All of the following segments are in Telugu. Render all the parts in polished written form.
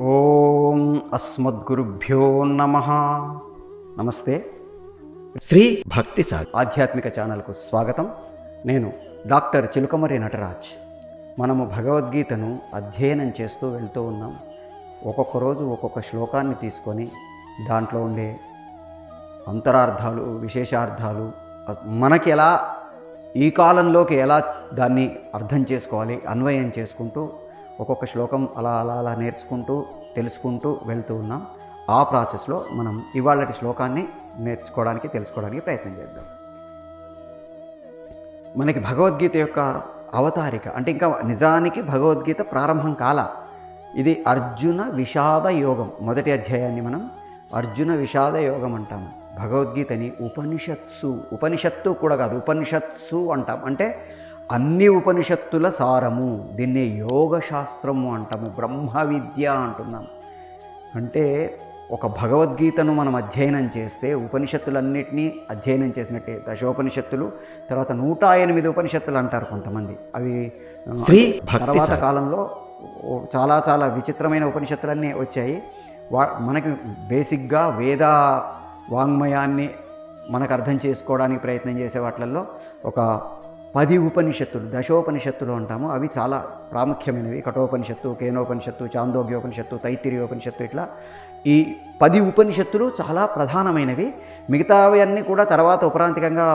ఓం అస్మద్గురుభ్యో నమః. నమస్తే. శ్రీ భక్తి ఆధ్యాత్మిక ఛానల్కు స్వాగతం. నేను డాక్టర్ చిలుకమర్రి నటరాజ్. మనము భగవద్గీతను అధ్యయనం చేస్తూ వెళ్తూ ఉన్నాం. ఒక్కొక్క రోజు ఒక్కొక్క శ్లోకాన్ని తీసుకొని దాంట్లో ఉండే అంతరార్థాలు, విశేషార్థాలు, మనకి ఎలా ఈ కాలంలోకి ఎలా దాన్ని అర్థం చేసుకోవాలి, అన్వయం చేసుకుంటూ ఒక్కొక్క శ్లోకం అలా అలా అలా నేర్చుకుంటూ తెలుసుకుంటూ వెళ్తూ ఉన్నాం. ఆ ప్రాసెస్లో మనం ఇవాళటి శ్లోకాన్ని తెలుసుకోవడానికి ప్రయత్నం చేద్దాం. మనకి భగవద్గీత యొక్క అవతారిక అంటే ఇంకా నిజానికి భగవద్గీత ప్రారంభం కాల. ఇది అర్జున విషాద యోగం. మొదటి అధ్యాయాన్ని మనం అర్జున విషాద యోగం అంటాము. భగవద్గీతని ఉపనిషత్తు కూడా కాదు, ఉపనిషత్సు అంటాం. అంటే అన్ని ఉపనిషత్తుల సారము. దీన్నే యోగ శాస్త్రము అంటాము, బ్రహ్మ విద్య అంటున్నాం. అంటే ఒక భగవద్గీతను మనం అధ్యయనం చేస్తే ఉపనిషత్తులన్నిటినీ అధ్యయనం చేసినట్టే. దశోపనిషత్తులు, తర్వాత 108 ఉపనిషత్తులు అంటారు కొంతమంది. అవి తర్వాత కాలంలో చాలా చాలా విచిత్రమైన ఉపనిషత్తులన్నీ వచ్చాయి. మనకి బేసిక్గా వేద వాంగ్మయాన్ని మనకు అర్థం చేసుకోవడానికి ప్రయత్నం చేసే వాటిల్లో ఒక 10 ఉపనిషత్తులు, దశోపనిషత్తులు అంటాము. అవి చాలా ప్రాముఖ్యమైనవి. కఠోపనిషత్తు, కేనోపనిషత్తు, చాందోగ్యోపనిషత్తు, తైత్తిరీయోపనిషత్తు, ఇట్లా ఈ 10 ఉపనిషత్తులు చాలా ప్రధానమైనవి. మిగతావి అన్నీ కూడా తర్వాత ఉపరాంతికంగా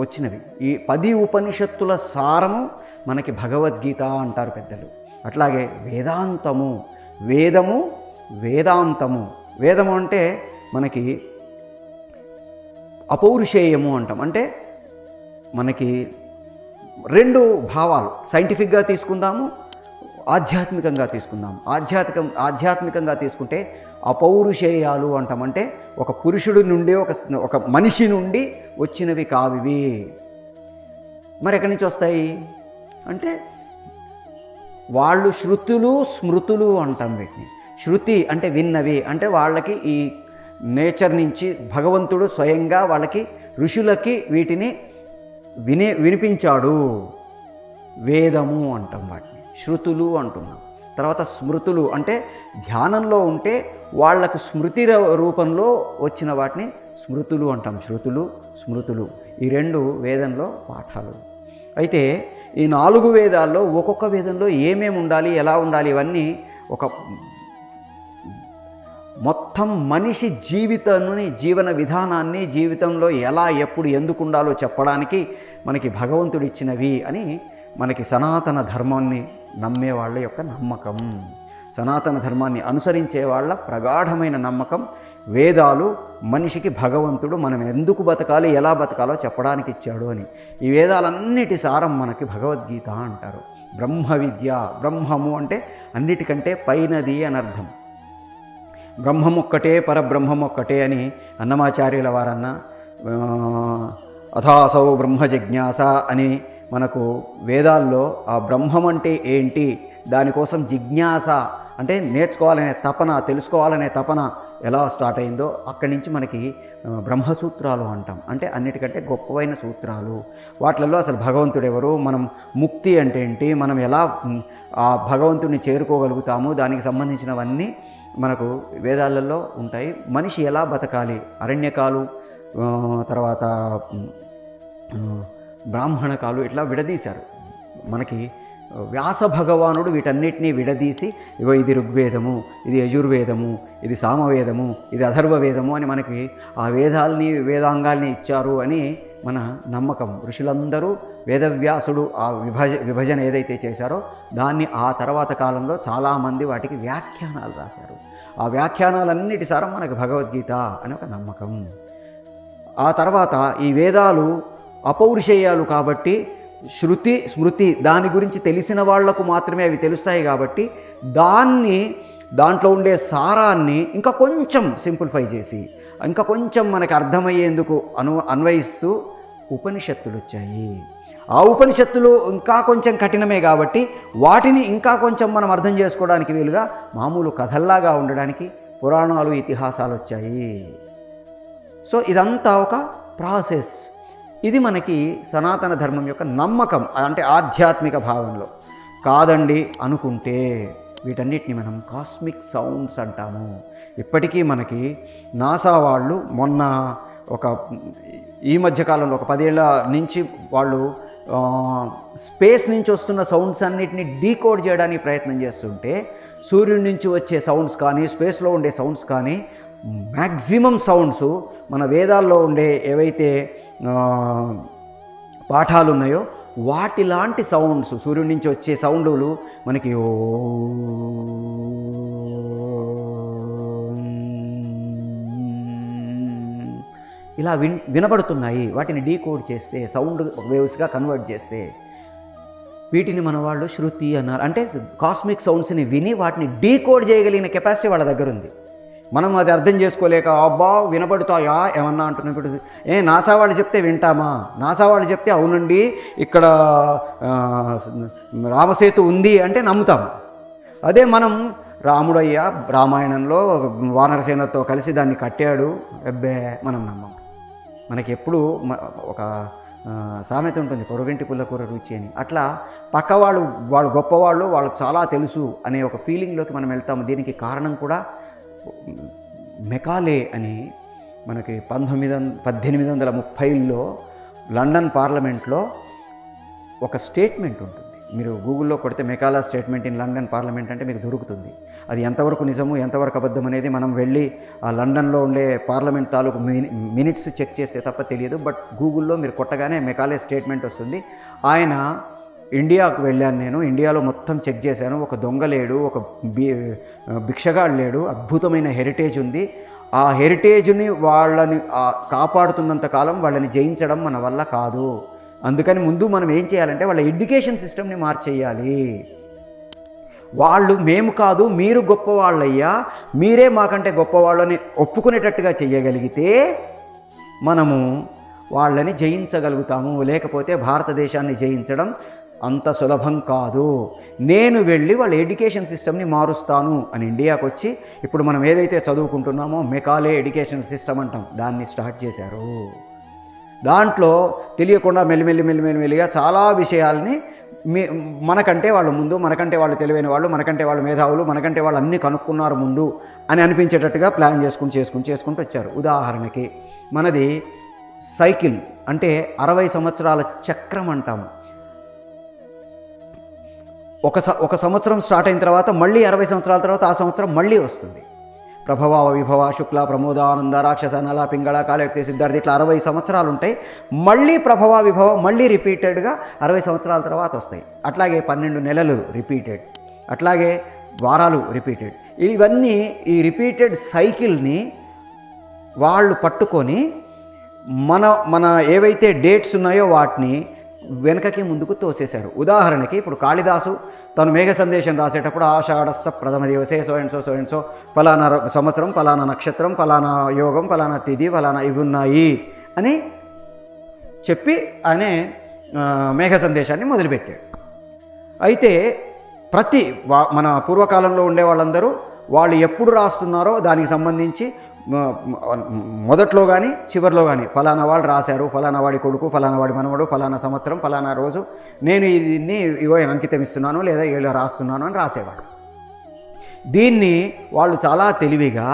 వచ్చినవి. ఈ 10 ఉపనిషత్తుల సారము మనకి భగవద్గీత అంటారు పెద్దలు. అట్లాగే వేదాంతము, వేదాంతము. వేదము అంటే మనకి అపౌరుషేయము అంటాం. అంటే మనకి 2 భావాలు, సైంటిఫిక్గా తీసుకుందాము, ఆధ్యాత్మికంగా తీసుకుందాము. ఆధ్యాత్మికంగా తీసుకుంటే అపౌరుషేయాలు అంటాం. అంటే ఒక పురుషుడి నుండి ఒక మనిషి నుండి వచ్చినవి కావివి. మరి ఎక్కడి నుంచి వస్తాయి అంటే వాళ్ళు శృతులు స్మృతులు అంటాం వీటిని. శృతి అంటే విన్నవి, అంటే వాళ్ళకి ఈ నేచర్ నుంచి భగవంతుడు స్వయంగా వాళ్ళకి ఋషులకి వీటిని వినిపించాడు. వేదము అంటాం వాటిని, శృతులు అంటున్నాం. తర్వాత స్మృతులు అంటే ధ్యానంలో ఉంటే వాళ్లకు స్మృతి రూపంలో వచ్చిన వాటిని స్మృతులు అంటాం. శృతులు, స్మృతులు, ఈ 2 వేదంలో పాఠాలు. అయితే ఈ 4 వేదాల్లో ఒక్కొక్క వేదంలో ఏమేమి ఉండాలి, ఎలా ఉండాలి, ఇవన్నీ ఒక మొత్తం మనిషి జీవన విధానాన్ని, జీవితంలో ఎలా ఎప్పుడు ఎందుకు ఉండాలో చెప్పడానికి మనకి భగవంతుడు ఇచ్చినవి అని మనకి సనాతన ధర్మాన్ని నమ్మే వాళ్ళ యొక్క నమ్మకం, సనాతన ధర్మాన్ని అనుసరించే వాళ్ళ ప్రగాఢమైన నమ్మకం. వేదాలు మనిషికి భగవంతుడు మనం ఎందుకు బతకాలి, ఎలా బతకాలో చెప్పడానికి ఇచ్చాడు అని. ఈ వేదాలన్నిటి సారం మనకి భగవద్గీత అంటారు. బ్రహ్మ విద్య, బ్రహ్మము అంటే అన్నిటికంటే పైనది అని అర్థం. బ్రహ్మమొక్కటే, పరబ్రహ్మమొక్కటే అని అన్నమాచార్యుల వారన్నా, అథాసౌ బ్రహ్మ జిజ్ఞాస అని మనకు వేదాల్లో ఆ బ్రహ్మం అంటే ఏంటి, దానికోసం జిజ్ఞాస అంటే నేర్చుకోవాలనే తపన, తెలుసుకోవాలనే తపన ఎలా స్టార్ట్ అయిందో అక్కడి నుంచి మనకి బ్రహ్మసూత్రాలు అంటాం. అంటే అన్నిటికంటే గొప్పవైన సూత్రాలు. వాటిల్లో అసలు భగవంతుడు ఎవరు, మనం ముక్తి అంటే ఏంటి, మనం ఎలా ఆ భగవంతుడిని చేరుకోగలుగుతాము, దానికి సంబంధించినవన్నీ మనకు వేదాలలో ఉంటాయి. మనిషి ఎలా బతకాలి, అరణ్యకాలు, తర్వాత బ్రాహ్మణకాలు, ఇట్లా విడదీశారు. మనకి వ్యాస భగవానుడు వీటన్నిటినీ విడదీసి, ఇగో ఇది ఋగ్వేదము, ఇది యజుర్వేదము, ఇది సామవేదము, ఇది అథర్వవేదము అని మనకి ఆ వేదాంగాల్ని ఇచ్చారు అని మన నమ్మకం. ఋషులందరూ వేదవ్యాసుడు ఆ విభజన ఏదైతే చేశారో దాన్ని ఆ తర్వాత కాలంలో చాలామంది వాటికి వ్యాఖ్యానాలు రాశారు. ఆ వ్యాఖ్యానాలన్నిటి సారం మనకి భగవద్గీత అని ఒక నమ్మకం. ఆ తర్వాత ఈ వేదాలు అపౌరుషేయాలు కాబట్టి శృతి, స్మృతి దాని గురించి తెలిసిన వాళ్లకు మాత్రమే అవి తెలుస్తాయి. కాబట్టి దాంట్లో ఉండే సారాన్ని ఇంకా కొంచెం సింప్లిఫై చేసి, ఇంకా కొంచెం మనకు అర్థమయ్యేందుకు అన్వయిస్తూ ఉపనిషత్తులు వచ్చాయి. ఆ ఉపనిషత్తులు ఇంకా కొంచెం కఠినమే కాబట్టి వాటిని ఇంకా కొంచెం మనం అర్థం చేసుకోవడానికి వీలుగా మామూలు కథల్లాగా ఉండడానికి పురాణాలు, ఇతిహాసాలు వచ్చాయి. సో ఇదంతా ఒక ప్రాసెస్. ఇది మనకి సనాతన ధర్మం యొక్క నమ్మకం. అంటే ఆధ్యాత్మిక భావంలో కాదండి అనుకుంటే వీటన్నిటిని మనం కాస్మిక్ సౌండ్స్ అంటాము. ఇప్పటికీ మనకి నాసా వాళ్ళు మొన్న ఈ మధ్యకాలంలో ఒక 10 ఏళ్ల నుంచి వాళ్ళు స్పేస్ నుంచి వస్తున్న సౌండ్స్ అన్నిటిని డీకోడ్ చేయడానికి ప్రయత్నం చేస్తుంటే సూర్యుడి నుంచి వచ్చే సౌండ్స్ కానీ స్పేస్లో ఉండే సౌండ్స్ కానీ మ్యాక్సిమం సౌండ్స్ మన వేదాల్లో ఉండే ఏవైతే పాఠాలు ఉన్నాయో వాటి లాంటి సౌండ్స్, సూర్యుడి నుంచి వచ్చే సౌండ్లు మనకి ఇలా వినబడుతున్నాయి. వాటిని డీకోడ్ చేస్తే, సౌండ్ వేవ్స్గా కన్వర్ట్ చేస్తే వీటిని మన వాళ్ళు శృతి అన్నారు. అంటే కాస్మిక్ సౌండ్స్ని విని వాటిని డీకోడ్ చేయగలిగిన కెపాసిటీ వాళ్ళ దగ్గర ఉంది. మనం అది అర్థం చేసుకోలేక అబ్బా వినబడుతాయా ఏమన్నా అంటున్నప్పుడు నాసా వాళ్ళు చెప్తే వింటామా, నాసా వాళ్ళు చెప్తే అవునండి ఇక్కడ రామసేతు ఉంది అంటే నమ్ముతాము. అదే మనం రాముడయ్య రామాయణంలో వానరసేనతో కలిసి దాన్ని కట్టాడు అబ్బే మనం నమ్మం. మనకి ఎప్పుడు ఒక సామెత ఉంటుంది, పొరుగింటి పుల్లకూర రుచి అని. అట్లా పక్కవాళ్ళు వాళ్ళు గొప్పవాళ్ళు, వాళ్ళకి చాలా తెలుసు అనే ఒక ఫీలింగ్లోకి మనం వెళ్తాము. దీనికి కారణం కూడా మెకాలే అని మనకి 1830లో లండన్ పార్లమెంట్లో ఒక స్టేట్మెంట్ ఉంటుంది. మీరు గూగుల్లో కొడితే మెకాలా స్టేట్మెంట్ ఇన్ లండన్ పార్లమెంట్ అంటే మీకు దొరుకుతుంది. అది ఎంతవరకు నిజము ఎంతవరకు అబద్ధం అనేది మనం వెళ్ళి ఆ లండన్లో ఉండే పార్లమెంట్ తాలూకు మినిట్స్ చెక్ చేస్తే తప్ప తెలియదు. బట్ గూగుల్లో మీరు కొట్టగానే మెకాలే స్టేట్మెంట్ వస్తుంది. ఆయన ఇండియాకు వెళ్ళాను, నేను ఇండియాలో మొత్తం చెక్ చేశాను, ఒక దొంగ లేడు, ఒక భిక్షగాడు లేడు, అద్భుతమైన హెరిటేజ్ ఉంది. ఆ హెరిటేజ్ని వాళ్ళని కాపాడుతున్నంత కాలం వాళ్ళని జయించడం మన వల్ల కాదు. అందుకని ముందు మనం ఏం చేయాలంటే వాళ్ళ ఎడ్యుకేషన్ సిస్టమ్ని మార్చేయాలి. వాళ్ళు మేము కాదు మీరు గొప్పవాళ్ళయ్యా, మీరే మాకంటే గొప్పవాళ్ళని ఒప్పుకునేటట్టుగా చేయగలిగితే మనము వాళ్ళని జయించగలుగుతాము. లేకపోతే భారతదేశాన్ని జయించడం అంత సులభం కాదు. నేను వెళ్ళి వాళ్ళ ఎడ్యుకేషన్ సిస్టమ్ని మారుస్తాను అని ఇండియాకు వచ్చి ఇప్పుడు మనం ఏదైతే చదువుకుంటున్నామో మెకాలే ఎడ్యుకేషన్ సిస్టమ్ అంటాం, దాన్ని స్టార్ట్ చేశారు. దాంట్లో తెలియకుండా మెల్లిమెల్లిగా చాలా విషయాల్ని మనకంటే వాళ్ళు ముందు, మనకంటే వాళ్ళు తెలివైన వాళ్ళు, మనకంటే వాళ్ళు మేధావులు, మనకంటే వాళ్ళు అన్నీ కనుక్కున్నారు ముందు అని అనిపించేటట్టుగా ప్లాన్ చేసుకుంటూ వచ్చారు. ఉదాహరణకి మనది సైకిల్ అంటే 60 సంవత్సరాల చక్రం అంటాము. ఒక సంవత్సరం స్టార్ట్ అయిన తర్వాత మళ్ళీ 60 సంవత్సరాల తర్వాత ఆ సంవత్సరం మళ్ళీ వస్తుంది. ప్రభవ విభవ శుక్ల ప్రమోద ఆనంద రాక్షస నల పింగళ కాలయుక్తి సిద్ధార్థి ఇట్లా 60 సంవత్సరాలు ఉంటాయి. మళ్ళీ ప్రభవ విభవ మళ్ళీ రిపీటెడ్గా 60 సంవత్సరాల తర్వాత వస్తాయి. అట్లాగే 12 నెలలు రిపీటెడ్, అట్లాగే వారాలు రిపీటెడ్. ఇవన్నీ ఈ రిపీటెడ్ సైకిల్ని వాళ్ళు పట్టుకొని మన ఏవైతే డేట్స్ ఉన్నాయో వాటిని వెనకకి ముందుకు తోసేశారు. ఉదాహరణకి ఇప్పుడు కాళిదాసు తను మేఘ సందేశం రాసేటప్పుడు ఆషాఢస్స ప్రథమ దివసే సో అండ్ సో ఫలానా సంవత్సరం, ఫలానా నక్షత్రం, ఫలానా యోగం, ఫలానా తిథి, ఫలానా ఇవి ఉన్నాయి అని చెప్పి ఆయన మేఘ సందేశాన్ని మొదలుపెట్టాడు. అయితే మన పూర్వకాలంలో ఉండే వాళ్ళందరూ వాళ్ళు ఎప్పుడు రాస్తున్నారో దానికి సంబంధించి మొదట్లో కానీ చివరిలో కానీ ఫలానా వాళ్ళు రాశారు, ఫలానా వాడి కొడుకు, ఫలానా వాడి మనవడు, ఫలానా సంవత్సరం, ఫలానా రోజు నేను దీన్ని ఇవో అంకితం ఇస్తున్నాను లేదా ఇలా రాస్తున్నాను అని రాసేవాడు. దీన్ని వాళ్ళు చాలా తెలివిగా,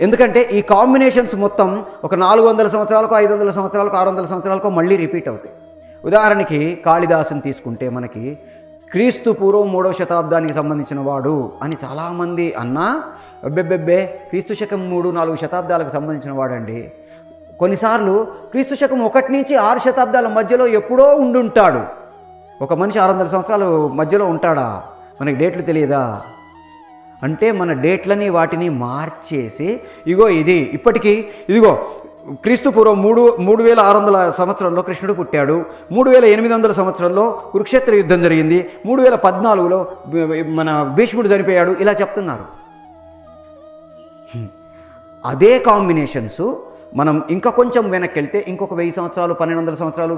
ఎందుకంటే ఈ కాంబినేషన్స్ మొత్తం ఒక 400 సంవత్సరాలకు, 500 సంవత్సరాలకు, 600 సంవత్సరాలకు మళ్ళీ రిపీట్ అవుతాయి. ఉదాహరణకి కాళిదాసుని తీసుకుంటే మనకి క్రీస్తు పూర్వం 3వ శతాబ్దానికి సంబంధించిన వాడు అని చాలామంది అన్నా అబ్బెబ్బెబ్బే క్రీస్తు శకం 3-4 శతాబ్దాలకు సంబంధించిన వాడండి. కొన్నిసార్లు క్రీస్తు శకం 1 నుంచి 6 శతాబ్దాల మధ్యలో ఎప్పుడో ఉండుంటాడు. ఒక మనిషి 600 సంవత్సరాలు మధ్యలో ఉంటాడా? మనకి డేట్లు తెలియదా? అంటే మన డేట్లని వాటిని మార్చేసి ఇప్పటికీ క్రీస్తు పూర్వం 3600 సంవత్సరంలో కృష్ణుడు పుట్టాడు, 3800 సంవత్సరంలో కురుక్షేత్ర యుద్ధం జరిగింది, 3014లో మన భీష్ముడు చనిపోయాడు, ఇలా చెప్తున్నారు. అదే కాంబినేషన్స్ మనం ఇంకా కొంచెం వెనక్కి వెళ్తే ఇంకొక 1000 సంవత్సరాలు, 1200 సంవత్సరాలు,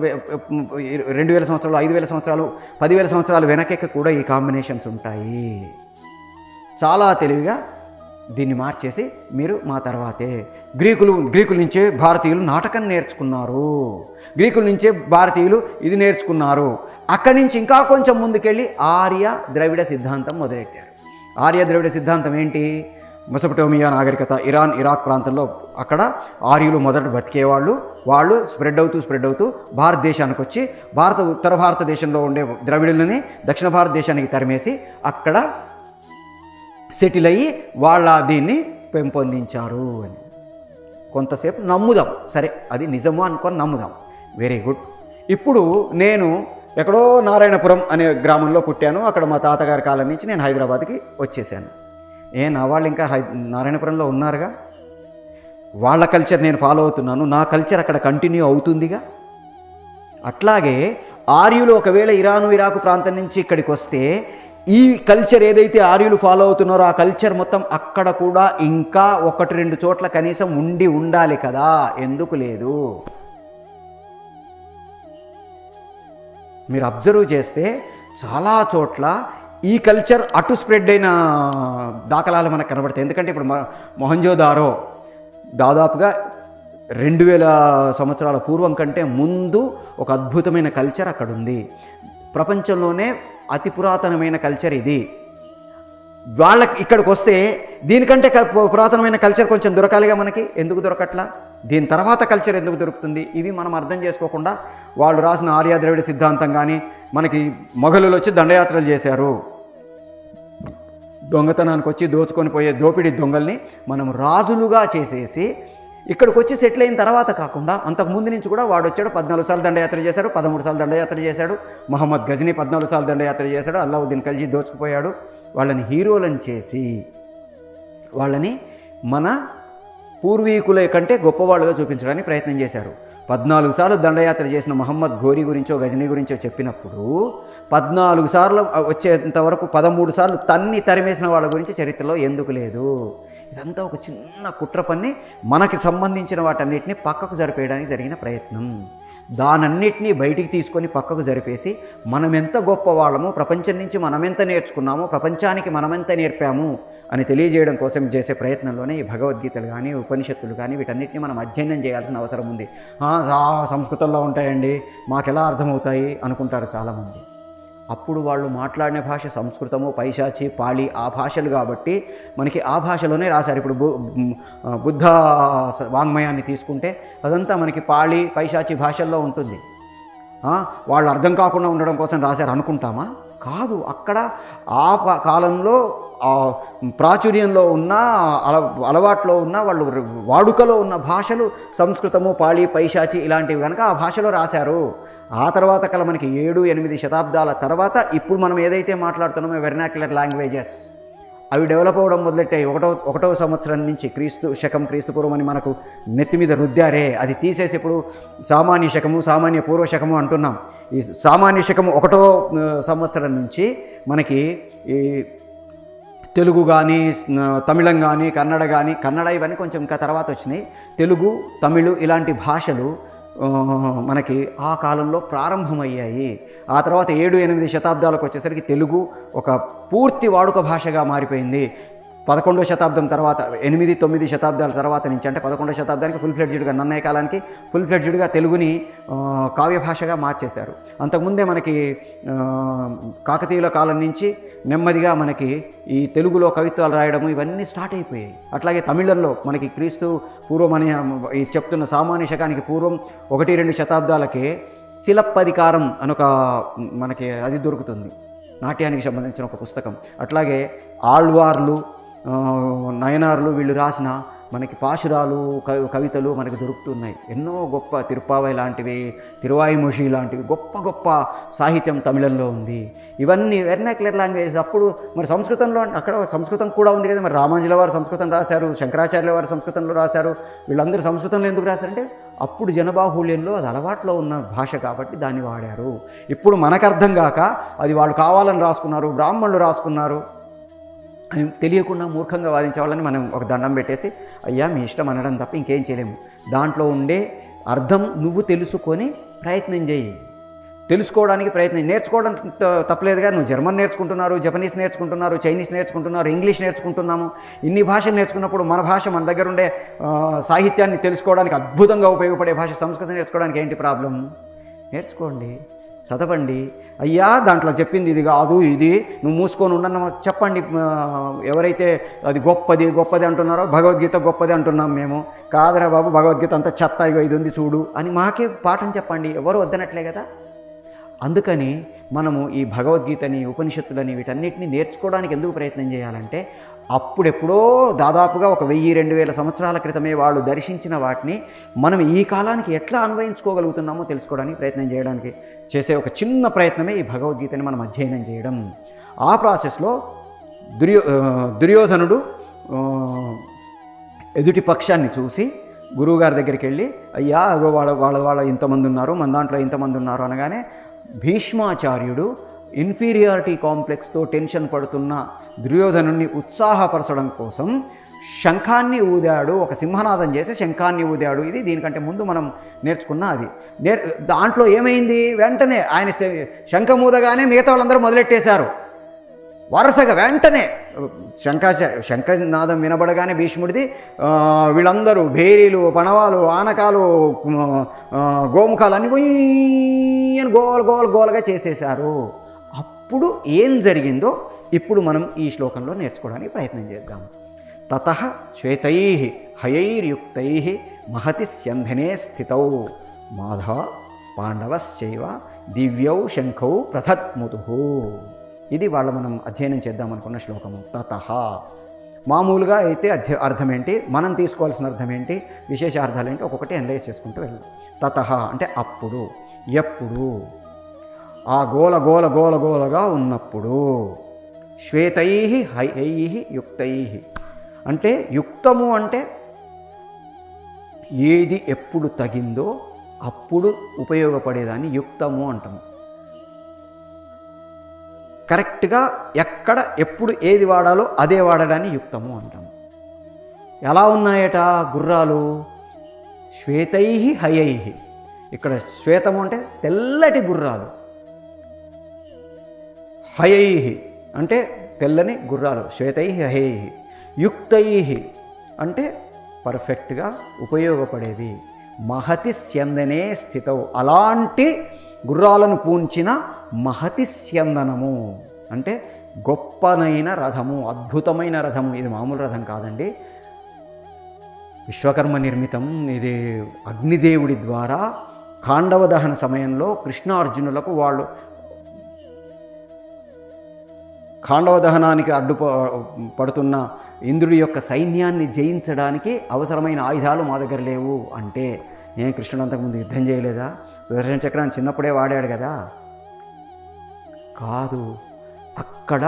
2000 సంవత్సరాలు, 5000 సంవత్సరాలు, 10,000 సంవత్సరాలు వెనక్కి కూడా ఈ కాంబినేషన్స్ ఉంటాయి. చాలా తెలివిగా దీన్ని మార్చేసి మీరు మా తర్వాతే గ్రీకుల నుంచే భారతీయులు నాటకం నేర్చుకున్నారు, గ్రీకుల నుంచే భారతీయులు ఇది నేర్చుకున్నారు. అక్కడి నుంచి ఇంకా కొంచెం ముందుకెళ్ళి ఆర్య ద్రవిడ సిద్ధాంతం మొదలెట్టారు. ఆర్య ద్రవిడ సిద్ధాంతం ఏంటి? మెసొపటోమియా నాగరికత, ఇరాన్, ఇరాక్ ప్రాంతంలో అక్కడ ఆర్యులు మొదట బతికేవాళ్ళు. వాళ్ళు స్ప్రెడ్ అవుతూ భారతదేశానికి వచ్చి ఉత్తర భారతదేశంలో ఉండే ద్రవిడులని దక్షిణ భారతదేశానికి తరిమేసి అక్కడ సెటిల్ అయ్యి వాళ్ళ దీన్ని పెంపొందించారు అని కొంతసేపు నమ్ముదాం. సరే, అది నిజము అనుకొని నమ్ముదాం. Very good. ఇప్పుడు నేను ఎక్కడో నారాయణపురం అనే గ్రామంలో పుట్టాను. అక్కడ మా తాతగారి కాలం నుంచి నేను హైదరాబాద్కి వచ్చేసాను. నా వాళ్ళు ఇంకా నారాయణపురంలో ఉన్నారుగా, వాళ్ళ కల్చర్ నేను ఫాలో అవుతున్నాను, నా కల్చర్ అక్కడ కంటిన్యూ అవుతుందిగా. అట్లాగే ఆర్యులు ఒకవేళ ఇరాను, ఇరాకు ప్రాంతం నుంచి ఇక్కడికి వస్తే ఈ కల్చర్ ఏదైతే ఆర్యులు ఫాలో అవుతున్నారో ఆ కల్చర్ మొత్తం అక్కడ కూడా ఇంకా 1-2 చోట్ల కనీసం ఉండాలి కదా. ఎందుకు లేదు? మీరు అబ్జర్వ్ చేస్తే చాలా చోట్ల ఈ కల్చర్ అటు స్ప్రెడ్ అయిన దాఖలాలు మనకు కనబడతాయి. ఎందుకంటే ఇప్పుడు మొహంజోదారో దాదాపుగా 2000 సంవత్సరాల పూర్వం కంటే ముందు ఒక అద్భుతమైన కల్చర్ అక్కడ ఉంది. ప్రపంచంలోనే అతి పురాతనమైన కల్చర్ ఇది. వాళ్ళకి ఇక్కడికి వస్తే దీనికంటే పురాతనమైన కల్చర్ కొంచెం దొరకాలిగా మనకి. ఎందుకు దొరకట్లా? దీని తర్వాత కల్చర్ ఎందుకు దొరుకుతుంది? ఇవి మనం అర్థం చేసుకోకుండా వాళ్ళు రాసిన ఆర్య ద్రవిడ సిద్ధాంతం కానీ, మనకి మొఘలులు వచ్చి దండయాత్రలు చేశారు, దొంగతనానికి వచ్చి దోచుకొని పోయే దోపిడీ దొంగల్ని మనం రాజులుగా చేసేసి ఇక్కడికి వచ్చి సెటిల్ అయిన తర్వాత కాకుండా అంతకుముందు నుంచి కూడా వాడు వచ్చాడు, 14 సార్లు దండయాత్ర చేశాడు, 13 సార్లు దండయాత్ర చేశాడు, మహమ్మద్ గజనీ 14 సార్లు దండయాత్ర చేశాడు, అల్లావుద్దీన్ ఖల్జీ దోచుకుపోయాడు. వాళ్ళని హీరోలను చేసి వాళ్ళని మన పూర్వీకుల కంటే గొప్పవాళ్ళుగా చూపించడానికి ప్రయత్నం చేశారు. 14 సార్లు దండయాత్ర చేసిన మహమ్మద్ ఘోరీ గురించో గజనీ గురించో చెప్పినప్పుడు 14 సార్లు వచ్చేంత వరకు 13 సార్లు తరిమేసిన వాళ్ళ గురించి చరిత్రలో ఎందుకు లేదు? ఇదంతా ఒక చిన్న కుట్ర పన్ని మనకి సంబంధించిన వాటన్నిటిని పక్కకు జరిపేయడానికి జరిగిన ప్రయత్నం. దానన్నిటినీ బయటికి తీసుకొని పక్కకు జరిపేసి మనమెంత గొప్పవాళ్ళము, ప్రపంచం నుంచి మనమెంత నేర్చుకున్నాము, ప్రపంచానికి మనమెంత నేర్పాము అని తెలియజేయడం కోసం చేసే ప్రయత్నంలోనే ఈ భగవద్గీతలు కానీ, ఉపనిషత్తులు కానీ వీటన్నిటిని మనం అధ్యయనం చేయాల్సిన అవసరం ఉంది. సంస్కృతంలో ఉంటాయండి, మాకెలా అర్థమవుతాయి అనుకుంటారు చాలామంది. అప్పుడు వాళ్ళు మాట్లాడిన భాష సంస్కృతము, పైశాచి, పాళీ ఆ భాషలు కాబట్టి మనకి ఆ భాషలోనే రాశారు. ఇప్పుడు బుద్ధ వాంగ్మయాన్ని తీసుకుంటే అదంతా మనకి పాళీ, పైశాచి భాషల్లో ఉంటుంది. వాళ్ళు అర్థం కాకుండా ఉండడం కోసం రాశారు అనుకుంటామా? కాదు. అక్కడ ఆ కాలంలో ప్రాచుర్యంలో ఉన్న అలవాట్లో ఉన్న వాళ్ళు వాడుకలో ఉన్న భాషలు సంస్కృతము, పాళీ, పైశాచి ఇలాంటివి కనుక ఆ భాషలో రాశారు. ఆ తర్వాత కల మనకి 7-8 శతాబ్దాల తర్వాత ఇప్పుడు మనం ఏదైతే మాట్లాడుతున్నామో వెర్నాక్యులర్ లాంగ్వేజెస్ అవి డెవలప్ అవ్వడం మొదలెట్టాయి. ఒకటవ సంవత్సరం నుంచి క్రీస్తు పూర్వం అని మనకు నెత్తి మీద రుద్దారే, అది తీసేసి ఇప్పుడు సామాన్య శకము, సామాన్య పూర్వ శకము అంటున్నాం. ఈ సామాన్య శకము 1వ సంవత్సరం నుంచి మనకి ఈ తెలుగు కానీ, తమిళం కానీ, కన్నడ ఇవన్నీ కొంచెం ఇంకా తర్వాత వచ్చినాయి. తెలుగు, తమిళు ఇలాంటి భాషలు మనకి ఆ కాలంలో ప్రారంభమయ్యాయి. ఆ తర్వాత 7-8 శతాబ్దాలకు వచ్చేసరికి తెలుగు ఒక పూర్తి వాడుక భాషగా మారిపోయింది. 11వ శతాబ్దం తర్వాత 8-9 శతాబ్దాల తర్వాత నుంచి, అంటే 11వ శతాబ్దానికి ఫుల్ ఫ్లెడ్జ్డ్గా, నన్నయ్య కాలానికి ఫుల్ ఫ్లెడ్జ్డ్గా తెలుగుని కావ్య భాషగా మార్చేశారు. అంతకుముందే మనకి కాకతీయుల కాలం నుంచి నెమ్మదిగా మనకి ఈ తెలుగులో కవిత్వాలు రాయడము ఇవన్నీ స్టార్ట్ అయిపోయాయి. అట్లాగే తమిళంలో మనకి క్రీస్తు పూర్వం అని ఈ చెప్తున్న సామాన్య శకానికి పూర్వం 1-2 శతాబ్దాలకే చిలప్పధికారం అనొక మనకి అది దొరుకుతుంది, నాట్యానికి సంబంధించిన ఒక పుస్తకం. అట్లాగే ఆళ్వార్లు, నయనార్లు వీళ్ళు రాసిన మనకి పాశురాలు, కవితలు మనకు దొరుకుతున్నాయి. ఎన్నో గొప్ప తిరుప్పావై లాంటివి, తిరువాయిమొషి లాంటివి గొప్ప గొప్ప సాహిత్యం తమిళంలో ఉంది. ఇవన్నీ వెర్నాక్యులర్ లాంగ్వేజ్. అప్పుడు మరి సంస్కృతంలో, అక్కడ సంస్కృతం కూడా ఉంది కదా, మరి రామానుజుల వారు సంస్కృతం రాశారు, శంకరాచార్యుల వారు సంస్కృతంలో రాశారు. వీళ్ళందరూ సంస్కృతంలో ఎందుకు రాశారంటే అప్పుడు జనబాహుళ్యంలో అది అలవాట్లో ఉన్న భాష కాబట్టి దాన్ని వాడారు. ఇప్పుడు మనకు అర్థం కాక అది వాళ్ళు కావాలని రాసుకున్నారు, బ్రాహ్మణులు రాసుకున్నారు అని తెలియకుండా మూర్ఖంగా వాదించే వాళ్ళని మనం ఒక దండం పెట్టేసి అయ్యా మీ ఇష్టం అనడం తప్ప ఇంకేం చేయలేము. దాంట్లో ఉండే అర్థం నువ్వు తెలుసుకొని ప్రయత్నం చేయి, తెలుసుకోవడానికి ప్రయత్నం. నేర్చుకోవడం తప్పలేదుగా, నువ్వు జర్మన్ నేర్చుకుంటున్నారు, జపనీస్ నేర్చుకుంటున్నారు, చైనీస్ నేర్చుకుంటున్నారు, ఇంగ్లీష్ నేర్చుకుంటున్నాము. ఇన్ని భాషలు నేర్చుకున్నప్పుడు మన భాష, మన దగ్గర ఉండే సాహిత్యాన్ని తెలుసుకోవడానికి అద్భుతంగా ఉపయోగపడే భాష సంస్కృతం నేర్చుకోవడానికి ఏంటి ప్రాబ్లం? నేర్చుకోండి. చదవండి. అయ్యా దాంట్లో చెప్పింది ఇది కాదు, ఇది నువ్వు మూసుకొని ఉండను చెప్పండి. ఎవరైతే అది గొప్పది అంటున్నారో, భగవద్గీత గొప్పది అంటున్నాం మేము, కాదరా బాబు భగవద్గీత అంతా చెత్త, ఇగో ఇది ఉంది చూడు అని మాకే పాఠం చెప్పండి. ఎవరు వద్దనట్లే కదా. అందుకని మనము ఈ భగవద్గీతని, ఉపనిషత్తులని వీటన్నిటిని నేర్చుకోవడానికి ఎందుకు ప్రయత్నం చేయాలంటే, అప్పుడెప్పుడో దాదాపుగా 1000-2000 సంవత్సరాల క్రితమే వాళ్ళు దర్శించిన వాటిని మనం ఈ కాలానికి ఎట్లా అన్వయించుకోగలుగుతున్నామో తెలుసుకోవడానికి ప్రయత్నం చేయడానికి చేసే ఒక చిన్న ప్రయత్నమే ఈ భగవద్గీతని మనం అధ్యయనం చేయడం. ఆ ప్రాసెస్లో దుర్యోధనుడు ఎదుటి పక్షాన్ని చూసి గురువుగారి దగ్గరికి వెళ్ళి, అయ్యా వాళ్ళ ఇంతమంది ఉన్నారు, మన దాంట్లో ఇంతమంది ఉన్నారు అనగానే భీష్మాచార్యుడు ఇన్ఫీరియారిటీ కాంప్లెక్స్తో టెన్షన్ పడుతున్న దుర్యోధనుడిని ఉత్సాహపరచడం కోసం శంఖాన్ని ఊదాడు. ఒక సింహనాదం చేసి శంఖాన్ని ఊదాడు. ఇది దీనికంటే ముందు మనం నేర్చుకున్న అది. దాంట్లో ఏమైంది, వెంటనే ఆయన శంఖం ఊదగానే మిగతా వాళ్ళందరూ మొదలెట్టేశారు. వరుసగా వెంటనే శంఖనాదం వినబడగానే భీష్ముడిది వీళ్ళందరూ భేరీలు, పణవాలు, ఆనకాలు, గోముఖాలు అన్నీ పోయి గోలుగా చేసేశారు. అప్పుడు ఏం జరిగిందో ఇప్పుడు మనం ఈ శ్లోకంలో నేర్చుకోవడానికి ప్రయత్నం చేద్దాం. తతః శ్వేతైః హయైర్యుక్తైః మహతి స్యంధనే స్థితౌ మాధవ పాండవశ్చైవ దివ్యౌ శంఖౌ ప్రథత్ముతుః. ఇది వాళ్ళు మనం అధ్యయనం చేద్దామనుకున్న శ్లోకము. తతః మామూలుగా అయితే అర్థం ఏంటి, మనం తీసుకోవాల్సిన అర్థం ఏంటి, విశేషార్థాలు ఏంటి, ఒక్కొక్కటి అనలైజ్ చేసుకుంటూ వెళ్దాం. తతః అంటే అప్పుడు, ఎప్పుడు, ఆ గోలగా ఉన్నప్పుడు. శ్వేతైః హయైః యుక్తైః అంటే యుక్తము అంటే ఏది ఎప్పుడు తగిందో అప్పుడు ఉపయోగపడేదాన్ని యుక్తము అంటాము. కరెక్ట్గా ఎక్కడ ఎప్పుడు ఏది వాడాలో అదే వాడడాన్ని యుక్తము అంటాము. ఎలా ఉన్నాయట గుర్రాలు, శ్వేతైః హయైః. ఇక్కడ శ్వేతము అంటే తెల్లటి గుర్రాలు, హయైః అంటే తెల్లని గుర్రాలు, శ్వేతైః హయైః. యుక్తైః అంటే పర్ఫెక్ట్గా ఉపయోగపడేవి. మహతి స్యందనే స్థితౌ అలాంటి గుర్రాలను పూంచిన మహతి స్యందనము అంటే గొప్పనైన రథము, అద్భుతమైన రథము. ఇది మామూలు రథం కాదండి, విశ్వకర్మ నిర్మితం. ఇది అగ్నిదేవుడి ద్వారా ఖాండవ దహన సమయంలో కృష్ణార్జునులకు వాళ్ళు ఖాండవ దహనానికి పడుతున్న ఇంద్రుడి యొక్క సైన్యాన్ని జయించడానికి అవసరమైన ఆయుధాలు మా దగ్గర లేవు అంటే, నేను కృష్ణుడు అంతకుముందు యుద్ధం చేయలేదా, సుదర్శన చక్రాన్ని చిన్నప్పుడే వాడాడు కదా, కాదు. అక్కడ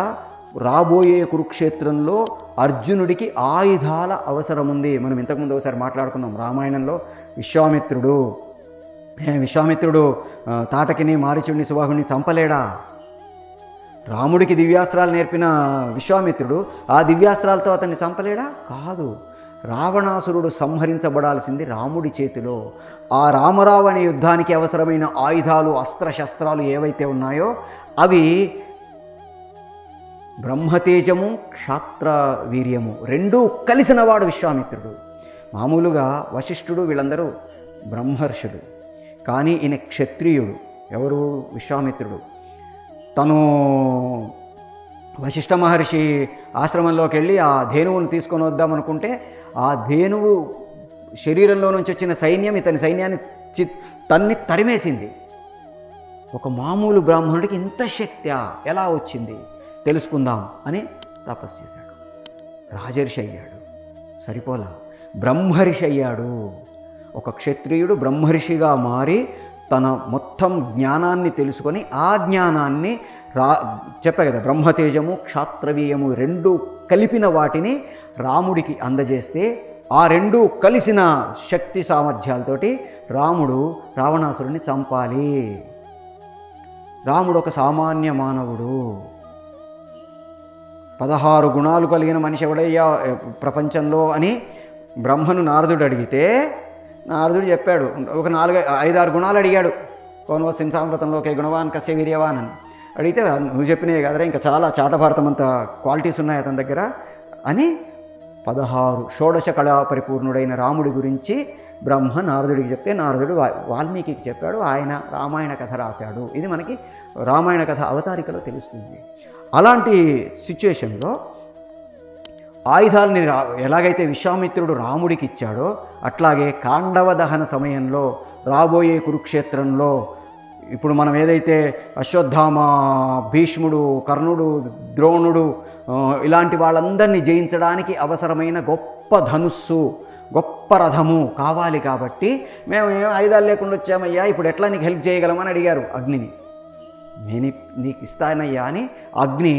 రాబోయే కురుక్షేత్రంలో అర్జునుడికి ఆయుధాల అవసరం ఉంది. మనం ఇంతకుముందు ఒకసారి మాట్లాడుకున్నాం రామాయణంలో. విశ్వామిత్రుడు తాటకిని, మారీచుడిని, సుబాహుడిని చంపలేడా? రాముడికి దివ్యాస్త్రాలు నేర్పిన విశ్వామిత్రుడు ఆ దివ్యాస్త్రాలతో అతన్ని చంపలేడా? కాదు. రావణాసురుడు సంహరించబడాల్సింది రాముడి చేతిలో. ఆ రామరావణ యుద్ధానికి అవసరమైన ఆయుధాలు, అస్త్రశస్త్రాలు ఏవైతే ఉన్నాయో అవి బ్రహ్మతేజము, క్షాత్ర వీర్యము రెండూ కలిసినవాడు విశ్వామిత్రుడు. మామూలుగా వశిష్ఠుడు వీళ్ళందరూ బ్రహ్మర్షులు, కానీ ఈయన క్షత్రియుడు. ఎవరు? విశ్వామిత్రుడు. తను వశిష్ఠ మహర్షి ఆశ్రమంలోకి వెళ్ళి ఆ ధేనువును తీసుకొని వద్దామనుకుంటే ఆ ధేనువు శరీరంలో నుంచి వచ్చిన సైన్యం ఇతని సైన్యాన్ని తరిమేసింది. ఒక మామూలు బ్రాహ్మణుడికి ఇంత శక్తి ఎలా వచ్చింది తెలుసుకుందాం అని తపస్సు చేశాడు. రాజర్షి అయ్యాడు, సరిపోలా బ్రహ్మర్షి అయ్యాడు. ఒక క్షత్రియుడు బ్రహ్మర్షిగా మారి తన మొత్తం జ్ఞానాన్ని తెలుసుకొని ఆ జ్ఞానాన్ని చెప్పా కదా, బ్రహ్మతేజము, క్షాత్రవీయము రెండూ కలిపిన వాటిని రాముడికి అందజేస్తే ఆ రెండూ కలిసిన శక్తి సామర్థ్యాలతోటి రాముడు రావణాసురుడిని చంపాలి. రాముడు ఒక సామాన్య మానవుడు. 16 గుణాలు కలిగిన మనిషి ఎవడయ్యా ప్రపంచంలో అని బ్రహ్మను నారదుడు అడిగితే నారదుడు చెప్పాడు. ఒక 4-5-6 గుణాలు అడిగాడు. కోన్వస్సిన్ సామృతంలోకే గుణవాన్ కస్య వీర్యవాన్ అని అడిగితే, నువ్వు చెప్పినవి కదరా ఇంకా చాలా చాటభారతం అంత క్వాలిటీస్ ఉన్నాయి అతని దగ్గర అని 16 షోడశ కళా పరిపూర్ణుడైన రాముడి గురించి బ్రహ్మ నారదుడికి చెప్తే నారదుడు వాల్మీకి చెప్పాడు, ఆయన రామాయణ కథ రాశాడు. ఇది మనకి రామాయణ కథ అవతారికలో తెలుస్తుంది. అలాంటి సిచ్యువేషన్లో ఆయుధాలని ఎలాగైతే విశ్వామిత్రుడు రాముడికి ఇచ్చాడో అట్లాగే కాండవ దహన సమయంలో రాబోయే కురుక్షేత్రంలో ఇప్పుడు మనం ఏదైతే అశ్వత్థామ, భీష్ముడు, కర్ణుడు, ద్రోణుడు ఇలాంటి వాళ్ళందరినీ జయించడానికి అవసరమైన గొప్ప ధనుస్సు, గొప్ప రథము కావాలి. కాబట్టి మేము ఏం ఆయుధాలు లేకుండా వచ్చామయ్యా, ఇప్పుడు ఎట్లా నీకు హెల్ప్ చేయగలమని అడిగారు అగ్నిని. నేను నీకు ఇస్తానయ్యా అని అగ్ని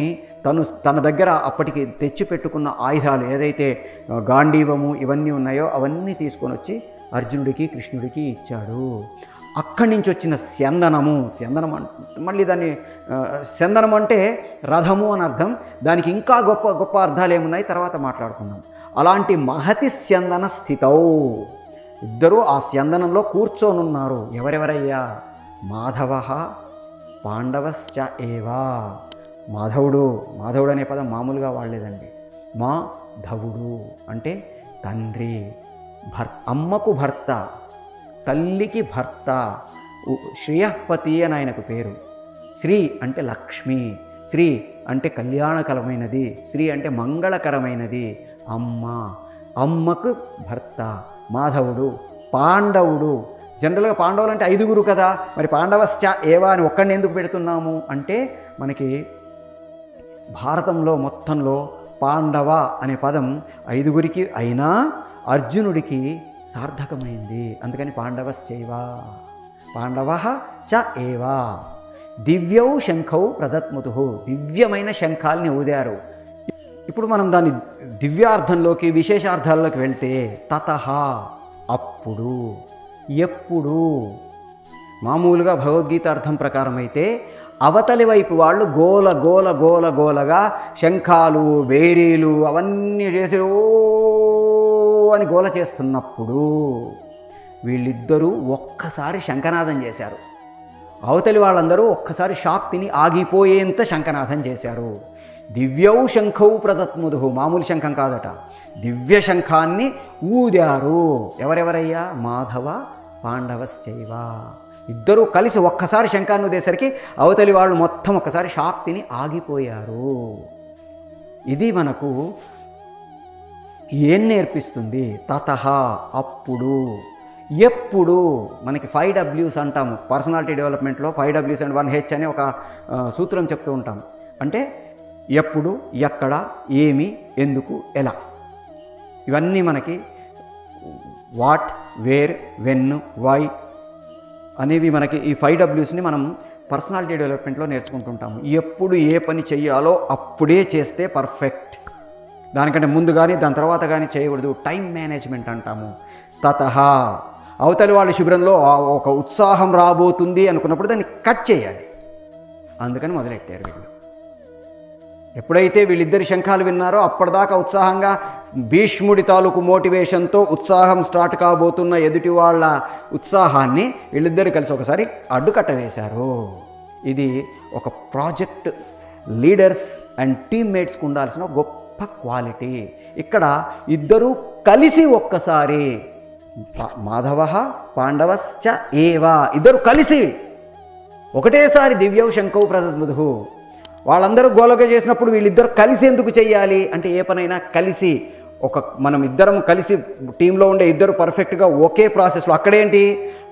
తన దగ్గర అప్పటికి తెచ్చిపెట్టుకున్న ఆయుధాలు ఏదైతే గాంధీవము ఇవన్నీ ఉన్నాయో అవన్నీ తీసుకొని వచ్చి అర్జునుడికి కృష్ణుడికి ఇచ్చాడు. అక్కడి నుంచి వచ్చిన స్యందనము, మళ్ళీ దాన్ని స్యందనం అంటే రథము అని అర్థం. దానికి ఇంకా గొప్ప గొప్ప అర్థాలు ఏమున్నాయి తర్వాత మాట్లాడుకుందాం. అలాంటి మహతి స్యందన స్థితౌ ఇద్దరూ ఆ స్యందనంలో కూర్చోనున్నారు. ఎవరెవరయ్యా? మాధవ పాండవశ్చ ఏవా. మాధవుడు అనే పదం మామూలుగా వాడలేదండి. మాధవుడు అంటే తండ్రి, అమ్మకు భర్త, తల్లికి భర్త, శ్రీయపతి అని ఆయనకు పేరు. శ్రీ అంటే లక్ష్మి, శ్రీ అంటే కళ్యాణకరమైనది, శ్రీ అంటే మంగళకరమైనది. అమ్మకు భర్త మాధవుడు. పాండవుడు, జనరల్గా పాండవులు అంటే 5 కదా, మరి పాండవశ్చ ఏవా అని ఒక్కడిని ఎందుకు పెడుతున్నాము అంటే మనకి భారతంలో మొత్తంలో పాండవ అనే పదం 5 అయినా అర్జునుడికి సార్థకమైంది. అందుకని పాండవశ్చైవా, పాండవ చ ఏవా. దివ్యౌ శంఖౌ ప్రదత్ముతు, దివ్యమైన శంఖాల్ని ఊదారు. ఇప్పుడు మనం దాని దివ్యార్థంలోకి విశేషార్థాల్లోకి వెళ్తే తతః అప్పుడు, ఎప్పుడు. మామూలుగా భగవద్గీత అర్థం ప్రకారం అయితే అవతలి వైపు వాళ్ళు గోల గోల గోల గోలగా శంఖాలు, బేరీలు అవన్నీ చేసి ఓ అని గోల చేస్తున్నప్పుడు వీళ్ళిద్దరూ ఒక్కసారి శంఖనాదం చేశారు. అవతలి వాళ్ళందరూ ఒక్కసారి షాక్ తిని ఆగిపోయేంత శంఖనాదం చేశారు. దివ్యౌ శంఖౌ ప్రదత్ముదుహు, మామూలు శంఖం కాదట, దివ్య శంఖాన్ని ఊదారు. ఎవరెవరయ్యా? మాధవ పాండవశ్చైవ. ఇద్దరూ కలిసి ఒక్కసారి శంఖాన్ని ఊదేసరికి అవతలి వాళ్ళు మొత్తం ఒక్కసారి షాక్ తిని ఆగిపోయారు. ఇది మనకు ఏం నేర్పిస్తుంది? తతః అప్పుడు, ఎప్పుడు. మనకి 5 Ws అంటాము పర్సనాలిటీ డెవలప్మెంట్లో. 5 Ws అండ్ 1 H అనే ఒక సూత్రం చెప్తూ ఉంటాం. అంటే ఎప్పుడు, ఎక్కడ, ఏమి, ఎందుకు, ఎలా. ఇవన్నీ మనకి వాట్, వేర్, వెన్, వై అనేవి మనకి ఈ 5 Wsని మనం పర్సనాలిటీ డెవలప్మెంట్లో నేర్చుకుంటుంటాము. ఎప్పుడు ఏ పని చెయ్యాలో అప్పుడే చేస్తే పర్ఫెక్ట్, దానికంటే ముందు కానీ దాని తర్వాత కానీ చేయకూడదు. టైం మేనేజ్మెంట్ అంటాము. తతః అవతలి వాళ్ళ శిబిరంలో ఒక ఉత్సాహం రాబోతుంది అనుకున్నప్పుడు దాన్ని కట్ చేయాలి. అందుకని మొదలెట్టారు వీళ్ళు. ఎప్పుడైతే వీళ్ళిద్దరి శంఖాలు విన్నారో అప్పటిదాకా ఉత్సాహంగా భీష్ముడి తాలూకు మోటివేషన్తో ఉత్సాహం స్టార్ట్ కాబోతున్న ఎదుటి వాళ్ళ ఉత్సాహాన్ని వీళ్ళిద్దరు కలిసి ఒకసారి అడ్డుకట్ట వేశారు. ఇది ఒక ప్రాజెక్ట్ లీడర్స్ అండ్ టీమ్మేట్స్కి ఉండాల్సిన గొప్ప క్వాలిటీ. ఇక్కడ ఇద్దరూ కలిసి ఒక్కసారి మాధవ పాండవశ్చ ఏవా, ఇద్దరు కలిసి ఒకటేసారి దివ్యౌ శంఖౌ ప్రదద్ముదుః. వాళ్ళందరూ గోలగా చేసినప్పుడు వీళ్ళిద్దరు కలిసి ఎందుకు చేయాలి అంటే ఏ పనైనా కలిసి మనం ఇద్దరం కలిసి టీంలో ఉండే ఇద్దరు పర్ఫెక్ట్గా ఒకే ప్రాసెస్లో. అక్కడేంటి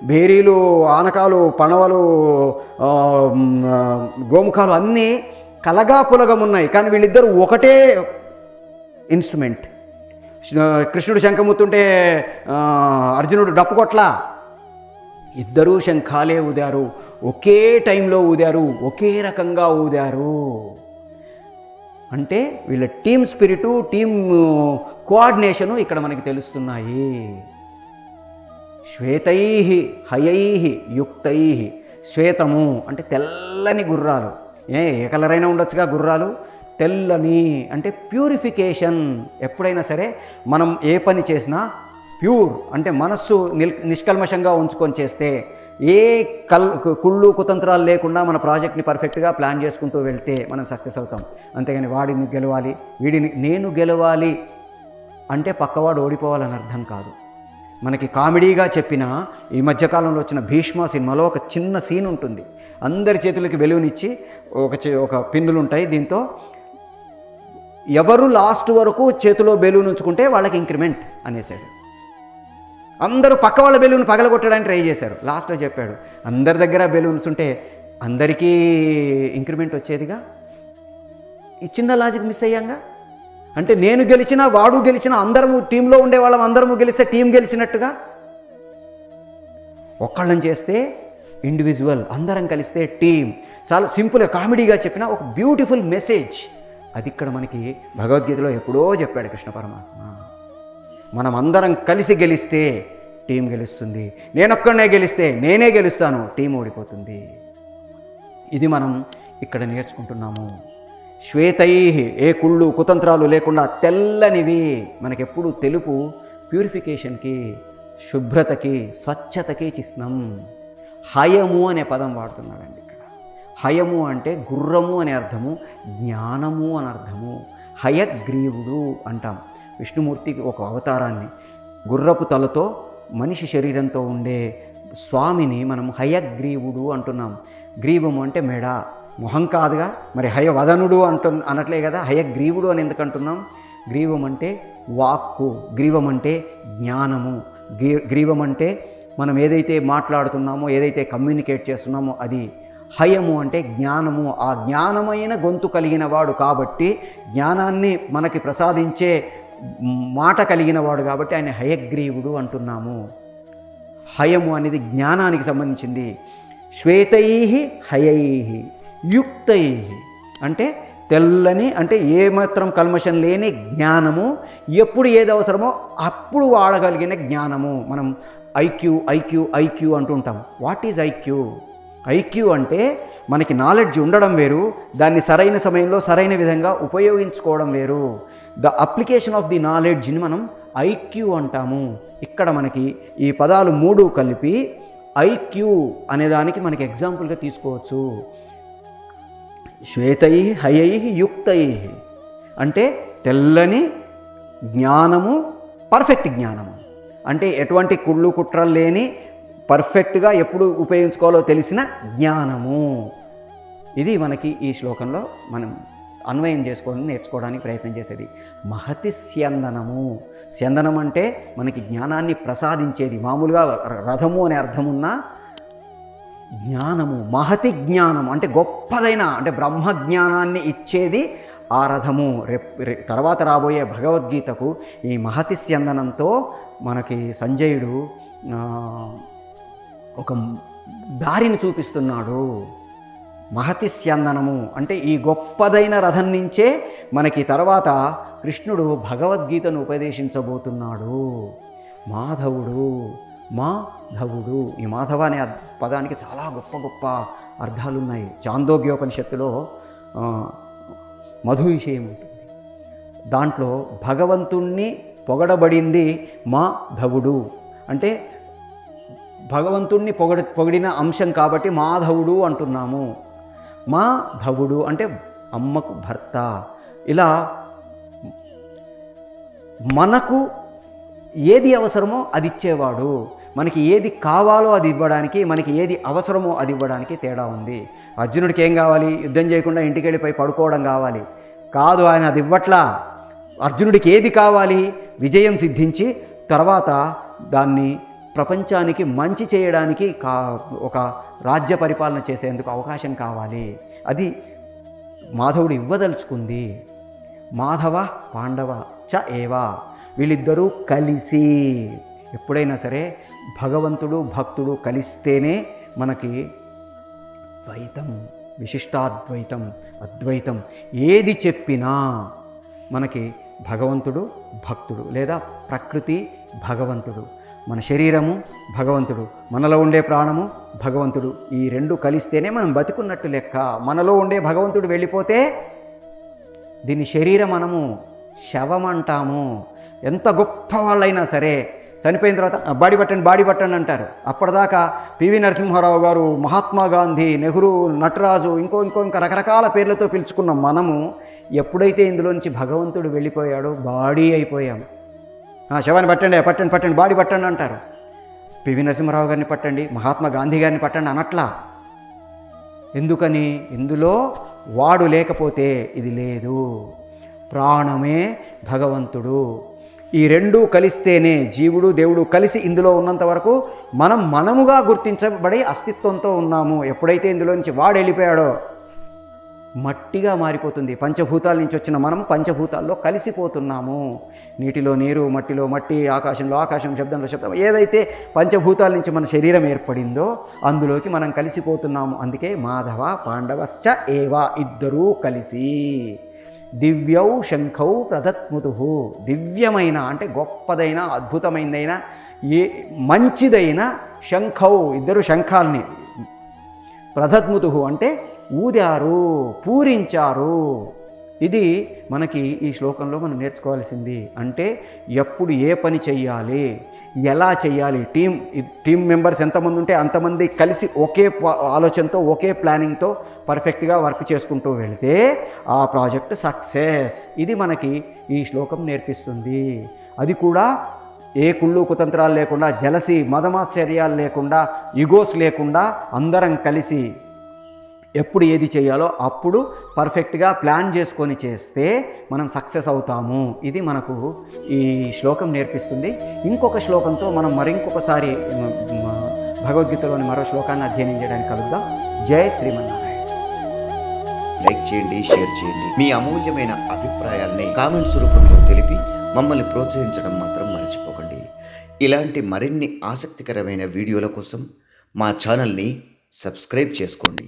బేరీలు, ఆనకాలు, పణవలు, గోముఖాలు అన్నీ కలగా పులగమున్నాయి, కానీ వీళ్ళిద్దరూ ఒకటే ఇన్స్ట్రుమెంట్. కృష్ణుడు శంఖముత్తుంటే అర్జునుడు డప్పు కొట్లా. ఇద్దరూ శంఖాలే ఊదారు, ఒకే టైంలో ఊదారు, ఒకే రకంగా ఊదారు. అంటే వీళ్ళ టీమ్ స్పిరిటు, టీమ్ కోఆర్డినేషను ఇక్కడ మనకి తెలుస్తున్నాయి. శ్వేతై హయై యుక్తై. శ్వేతము అంటే తెల్లని గుర్రాలు. ఏ కలర్ అయినా ఉండొచ్చుగా గుర్రాలు. తెల్లని అంటే ప్యూరిఫికేషన్. ఎప్పుడైనా సరే మనం ఏ పని చేసినా ప్యూర్ అంటే మనస్సు నిష్కల్మషంగా ఉంచుకొని చేస్తే, ఏ కుళ్ళు కుతంత్రాలు లేకుండా మన ప్రాజెక్ట్ని పర్ఫెక్ట్గా ప్లాన్ చేసుకుంటూ వెళ్తే మనం సక్సెస్ అవుతాం. అంతేగాని వాడిని గెలవాలి, నేను గెలవాలి అంటే పక్కవాడు ఓడిపోవాలని అర్థం కాదు. మనకి కామెడీగా చెప్పిన ఈ మధ్యకాలంలో వచ్చిన భీష్మ సినిమాలో ఒక చిన్న సీన్ ఉంటుంది. అందరి చేతులకి బెలూన్ ఇచ్చి ఒక పిన్నులు ఉంటాయి, దీంతో ఎవరు లాస్ట్ వరకు చేతిలో బెలూన్ ఉంచుకుంటే వాళ్ళకి ఇంక్రిమెంట్ అనేసాడు. అందరూ పక్క వాళ్ళ బెలూన్ పగలగొట్టడానికి ట్రై చేశారు. లాస్ట్లో చెప్పాడు, అందరి దగ్గర బెలూన్స్ ఉంటే అందరికీ ఇంక్రిమెంట్ వచ్చేదిగా. ఈ చిన్న లాజిక్ మిస్ అయ్యాంగా. అంటే నేను గెలిచినా వాడు గెలిచినా అందరము టీంలో ఉండే వాళ్ళం అందరము గెలిస్తే టీం గెలిచినట్టుగా. ఒక్కళ్ళని చేస్తే ఇండివిజువల్, అందరం కలిస్తే టీం. చాలా సింపుల్గా కామెడీగా చెప్పిన ఒక బ్యూటిఫుల్ మెసేజ్. అది ఇక్కడ మనకి భగవద్గీతలో ఎప్పుడో చెప్పాడు కృష్ణ పరమాత్మ. మనం అందరం కలిసి గెలిస్తే టీం గెలుస్తుంది, నేనొక్కడనే గెలిస్తే నేనే గెలుస్తాను, టీం ఓడిపోతుంది. ఇది మనం ఇక్కడ నేర్చుకుంటున్నాము. శ్వేతై, ఏ కుళ్ళు కుతంత్రాలు లేకుండా తెల్లనివి. మనకెప్పుడు తెలుపు ప్యూరిఫికేషన్కి, శుభ్రతకి, స్వచ్ఛతకి చిహ్నం. హయము అనే పదం వాడుతున్నాడండి ఇక్కడ. హయము అంటే గుర్రము అనే అర్థము, జ్ఞానము అని అర్థము. హయగ్రీవుడు అంటాం. విష్ణుమూర్తికి ఒక అవతారాన్ని, గుర్రపు తలతో మనిషి శరీరంతో ఉండే స్వామిని మనం హయగ్రీవుడు అంటున్నాం. గ్రీవము అంటే మెడ, మొహం కాదుగా. మరి హయవదనుడు అనట్లే కదా, హయగ్రీవుడు అని ఎందుకు అంటున్నాం? గ్రీవం అంటే వాక్కు, గ్రీవం అంటే జ్ఞానము. గ్రీవం అంటే మనం ఏదైతే మాట్లాడుతున్నామో, ఏదైతే కమ్యూనికేట్ చేస్తున్నామో అది. హయము అంటే జ్ఞానము, ఆ జ్ఞానమైన గొంతు కలిగిన వాడు కాబట్టి, జ్ఞానాన్ని మనకి ప్రసాదించే మాట కలిగిన వాడు కాబట్టి ఆయన హయగ్రీవుడు అంటున్నాము. హయము అనేది జ్ఞానానికి సంబంధించింది. శ్వేతై హయై యుక్తై అంటే తెల్లని, అంటే ఏమాత్రం కల్మషం లేని జ్ఞానము. ఎప్పుడు ఏది అవసరమో అప్పుడు వాడగలిగిన జ్ఞానము. మనం ఐక్యూ ఐక్యూ ఐక్యూ అంటుంటాం. What is IQ? ఐక్యూ అంటే మనకి నాలెడ్జ్ ఉండడం వేరు, దాన్ని సరైన సమయంలో సరైన విధంగా ఉపయోగించుకోవడం వేరు. ద అప్లికేషన్ ఆఫ్ ది నాలెడ్జ్ని మనం ఐక్యూ అంటాము. ఇక్కడ మనకి ఈ పదాలు మూడు కలిపి ఐక్యూ అనేదానికి మనకి ఎగ్జాంపుల్గా తీసుకోవచ్చు. శ్వేతై హయై యుక్తై అంటే తెల్లని జ్ఞానము, పర్ఫెక్ట్ జ్ఞానము. అంటే ఎటువంటి కుళ్ళు కుట్రలు లేని, పర్ఫెక్ట్గా ఎప్పుడు ఉపయోగించుకోవాలో తెలిసిన జ్ఞానము. ఇది మనకి ఈ శ్లోకంలో మనం అన్వయం నేర్చుకోవడానికి ప్రయత్నం చేసేది. మహతి స్యందనము. స్యందనం అంటే మనకి జ్ఞానాన్ని ప్రసాదించేది. మామూలుగా రథము అనే అర్థమున్న జ్ఞానము, మహతి జ్ఞానం అంటే గొప్పదైన, అంటే బ్రహ్మజ్ఞానాన్ని ఇచ్చేది ఆ రథము. తర్వాత రాబోయే భగవద్గీతకు ఈ మహతి స్యందనంతో మనకి సంజయుడు ఒక దారిని చూపిస్తున్నాడు. మహతి స్యందనము అంటే ఈ గొప్పదైన రథం నుంచే మనకి తర్వాత కృష్ణుడు భగవద్గీతను ఉపదేశించబోతున్నాడు. మాధవుడు, మాధవుడు. ఈ మాధవ అనే పదానికి చాలా గొప్ప గొప్ప అర్థాలు ఉన్నాయి. చాందోగ్యోపనిషత్తులో మధు విషయం ఉంటుంది. దాంట్లో భగవంతుణ్ణి పొగడబడింది మాధవుడు. అంటే భగవంతుణ్ణి పొగిడిన అంశం కాబట్టి మాధవుడు అంటున్నాము. మాధవుడు అంటే అమ్మకు భర్త. ఇలా మనకు ఏది అవసరమో అది ఇచ్చేవాడు. మనకి ఏది కావాలో అది ఇవ్వడానికి, మనకి ఏది అవసరమో అది ఇవ్వడానికి తేడా ఉంది. అర్జునుడికి ఏం కావాలి? యుద్ధం చేయకుండా ఇంటికి వెళ్ళిపోయి పడుకోవడం కావాలి కాదు, ఆయన అది ఇవ్వట్లా. అర్జునుడికి ఏది కావాలి? విజయం సిద్ధించి తర్వాత దాన్ని ప్రపంచానికి మంచి చేయడానికి ఒక రాజ్య పరిపాలన చేసేందుకు అవకాశం కావాలి. అది మాధవుడు ఇవ్వదలుచుకుంది. మాధవ పాండవ చ ఏవా, వీళ్ళిద్దరూ కలిసి. ఎప్పుడైనా సరే భగవంతుడు భక్తుడు కలిస్తేనే మనకి ద్వైతం, విశిష్టాద్వైతం, అద్వైతం ఏది చెప్పినా మనకి భగవంతుడు భక్తుడు, లేదా ప్రకృతి భగవంతుడు, మన శరీరము భగవంతుడు, మనలో ఉండే ప్రాణము భగవంతుడు. ఈ రెండు కలిస్తేనే మనం బతుకున్నట్టు లెక్క. మనలో ఉండే భగవంతుడు వెళ్ళిపోతే దీన్ని శరీరం మనము శవం అంటాము. ఎంత గొప్ప వాళ్ళైనా సరే చనిపోయిన తర్వాత బాడీ పట్టండి అంటారు. అప్పటిదాకా పివి నరసింహారావు గారు, మహాత్మా గాంధీ, నెహ్రూ, నటరాజు, ఇంకా రకరకాల పేర్లతో పిలుచుకున్న మనము ఎప్పుడైతే ఇందులో నుంచి భగవంతుడు వెళ్ళిపోయాడో బాడీ అయిపోయాం. శవాన్ని పట్టండి పట్టండి పట్టండి బాడీ పట్టండి అంటారు. పివి నరసింహారావు గారిని పట్టండి, మహాత్మా గాంధీ గారిని పట్టండి అనట్లా. ఎందుకని? ఇందులో వాడు లేకపోతే ఇది లేదు. ప్రాణమే భగవంతుడు. ఈ రెండూ కలిస్తేనే జీవుడు దేవుడు కలిసి ఇందులో ఉన్నంత వరకు మనముగా గుర్తించబడి అస్తిత్వంతో ఉన్నాము. ఎప్పుడైతే ఇందులో నుంచి వాడు వెళ్ళిపోయాడో మట్టిగా మారిపోతుంది. పంచభూతాల నుంచి వచ్చిన మనం పంచభూతాల్లో కలిసిపోతున్నాము. నీటిలో నీరు, మట్టిలో మట్టి, ఆకాశంలో ఆకాశం, శబ్దంలో శబ్దం, ఏదైతే పంచభూతాల నుంచి మన శరీరం ఏర్పడిందో అందులోకి మనం కలిసిపోతున్నాము. అందుకే మాధవ పాండవశ్చ ఏవా, ఇద్దరూ కలిసి. దివ్యౌ శంఖౌ ప్రదత్ముతు, దివ్యమైన అంటే గొప్పదైన అద్భుతమైనదైన మంచిదైన శంఖౌ, ఇద్దరు శంఖాల్ని, ప్రదత్ముతు అంటే ఊదారు, పూరించారు. ఇది మనకి ఈ శ్లోకంలో మనం అంటే ఎప్పుడు ఏ పని చెయ్యాలి, ఎలా చెయ్యాలి, టీం మెంబర్స్ ఎంతమంది ఉంటే అంతమంది కలిసి ఒకే ఆలోచనతో ఒకే ప్లానింగ్తో పర్ఫెక్ట్గా వర్క్ చేసుకుంటూ వెళితే ఆ ప్రాజెక్ట్ సక్సెస్. ఇది మనకి ఈ శ్లోకం నేర్పిస్తుంది. అది కూడా ఏ కుళ్ళు కుతంత్రాలు లేకుండా, జలసి మదమాశ్చర్యాలు లేకుండా, ఇగోస్ లేకుండా అందరం కలిసి ఎప్పుడు ఏది చేయాలో అప్పుడు పర్ఫెక్ట్గా ప్లాన్ చేసుకొని చేస్తే మనం సక్సెస్ అవుతాము. ఇది మనకు ఈ శ్లోకం నేర్పిస్తుంది. ఇంకొక శ్లోకంతో మనం మరింకొకసారి భగవద్గీతలోని మరో శ్లోకాన్ని అధ్యయనం చేయడానికి కలుద్దాం. జై శ్రీమన్నారాయణ. లైక్ చేయండి, షేర్ చేయండి. మీ అమూల్యమైన అభిప్రాయాల్ని కామెంట్స్ రూపంలో తెలిపి మమ్మల్ని ప్రోత్సహించడం మాత్రం మర్చిపోకండి. ఇలాంటి మరిన్ని ఆసక్తికరమైన వీడియోల కోసం మా ఛానల్ని సబ్స్క్రైబ్ చేసుకోండి.